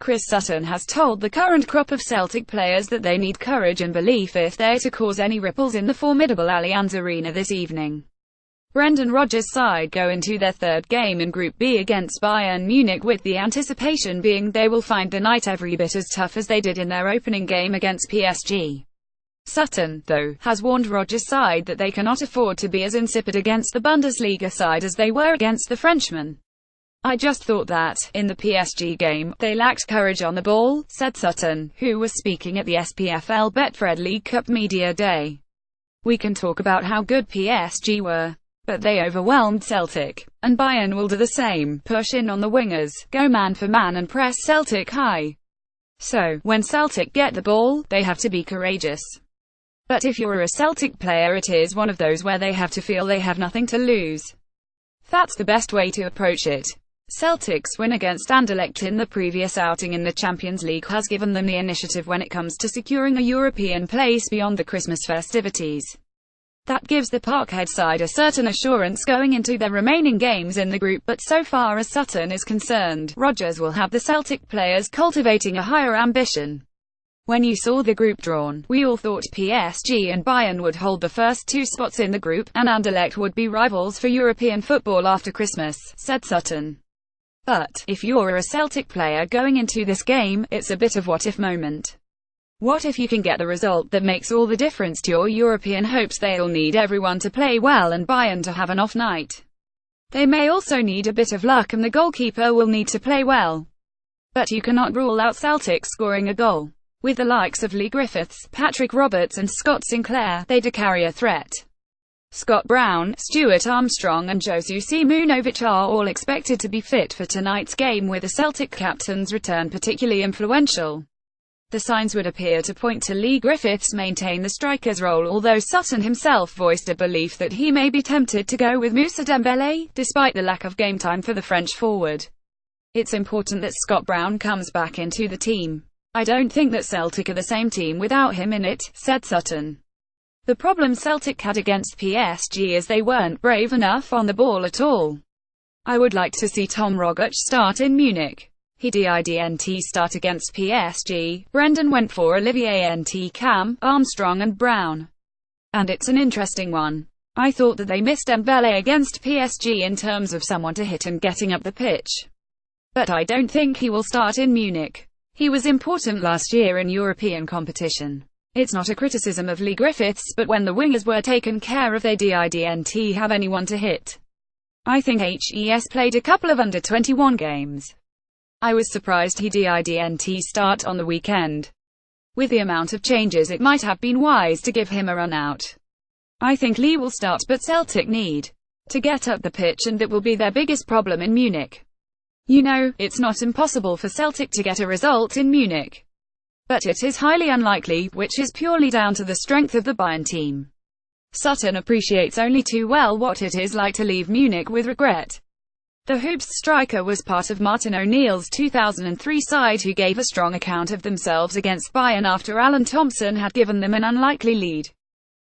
Chris Sutton has told the current crop of Celtic players that they need courage and belief if they're to cause any ripples in the formidable Allianz Arena this evening. Brendan Rodgers' side go into their third game in Group B against Bayern Munich with the anticipation being they will find the night every bit as tough as they did in their opening game against PSG. Sutton, though, has warned Rodgers' side that they cannot afford to be as insipid against the Bundesliga side as they were against the Frenchmen. "I just thought that, in the PSG game, they lacked courage on the ball," said Sutton, who was speaking at the SPFL Betfred League Cup Media Day. "We can talk about how good PSG were. But they overwhelmed Celtic. And Bayern will do the same, push in on the wingers, go man for man and press Celtic high. So, when Celtic get the ball, they have to be courageous. But if you're a Celtic player, it is one of those where they have to feel they have nothing to lose. That's the best way to approach it." Celtic's win against Anderlecht in the previous outing in the Champions League has given them the initiative when it comes to securing a European place beyond the Christmas festivities. That gives the Parkhead side a certain assurance going into their remaining games in the group, but so far as Sutton is concerned, Rodgers will have the Celtic players cultivating a higher ambition. "When you saw the group drawn, we all thought PSG and Bayern would hold the first two spots in the group, and Anderlecht would be rivals for European football after Christmas," said Sutton. "But, if you're a Celtic player going into this game, it's a bit of what-if moment. What if you can get the result that makes all the difference to your European hopes? They'll need everyone to play well and Bayern to have an off night. They may also need a bit of luck and the goalkeeper will need to play well. But you cannot rule out Celtic scoring a goal. With the likes of Leigh Griffiths, Roberts and Scott Sinclair, they do carry a threat. Scott Brown, Stuart, Armstrong and Jozo Simunovic are all expected to be fit for tonight's game, with the Celtic captain's return particularly influential. The signs would appear to point to Leigh Griffiths maintain the striker's role, although Sutton himself voiced a belief that he may be tempted to go with Moussa Dembele, despite the lack of game time for the French forward. "It's important that Scott Brown comes back into the team. I don't think that Celtic are the same team without him in it," said Sutton. The problem Celtic had against PSG is they weren't brave enough on the ball at all. "I would like to see Tom Roberts start in Munich. He didn't start against PSG. Brendan went for Olivier Cam, Armstrong and Brown. And it's an interesting one. I thought that they missed Dembele against PSG in terms of someone to hit and getting up the pitch. But I don't think he will start in Munich. He was important last year in European competition. It's not a criticism of Leigh Griffiths, but when the wingers were taken care of they didn't have anyone to hit. I think HES played a couple of under-21 games. I was surprised he didn't start on the weekend. With the amount of changes it might have been wise to give him a run out. I think Leigh will start, but Celtic need to get up the pitch and that will be their biggest problem in Munich. You know, it's not impossible for Celtic to get a result in Munich. But it is highly unlikely, which is purely down to the strength of the Bayern team. Sutton appreciates only too well what it is like to leave Munich with regret. The Hoops striker was part of Martin O'Neill's 2003 side who gave a strong account of themselves against Bayern after Alan Thompson had given them an unlikely lead.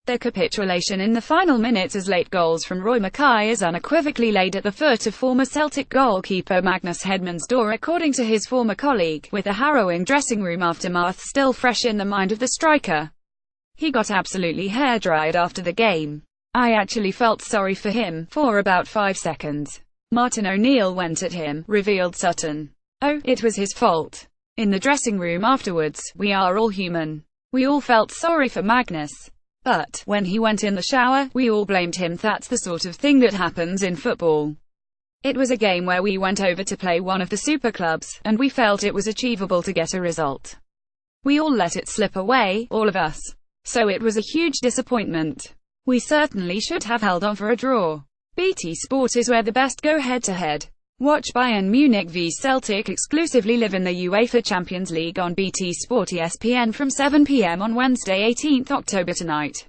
Their capitulation in the final minutes as late goals from Roy Mackay is unequivocally laid at the foot of former Celtic goalkeeper Magnus Hedman's door, according to his former colleague, with the harrowing dressing room aftermath still fresh in the mind of the striker. "He got absolutely hair-dried after the game. I actually felt sorry for him, for about 5 seconds. Martin O'Neill went at him," revealed Sutton. "Oh, it was his fault. In the dressing room afterwards, we are all human. We all felt sorry for Magnus. But, when he went in the shower, we all blamed him. That's the sort of thing that happens in football. It was a game where we went over to play one of the super clubs, and we felt it was achievable to get a result. We all let it slip away, all of us. So it was a huge disappointment. We certainly should have held on for a draw." BT Sport is where the best go head-to-head. Watch Bayern Munich v Celtic exclusively live in the UEFA Champions League on BT Sport ESPN from 7 p.m. on Wednesday 18th October tonight.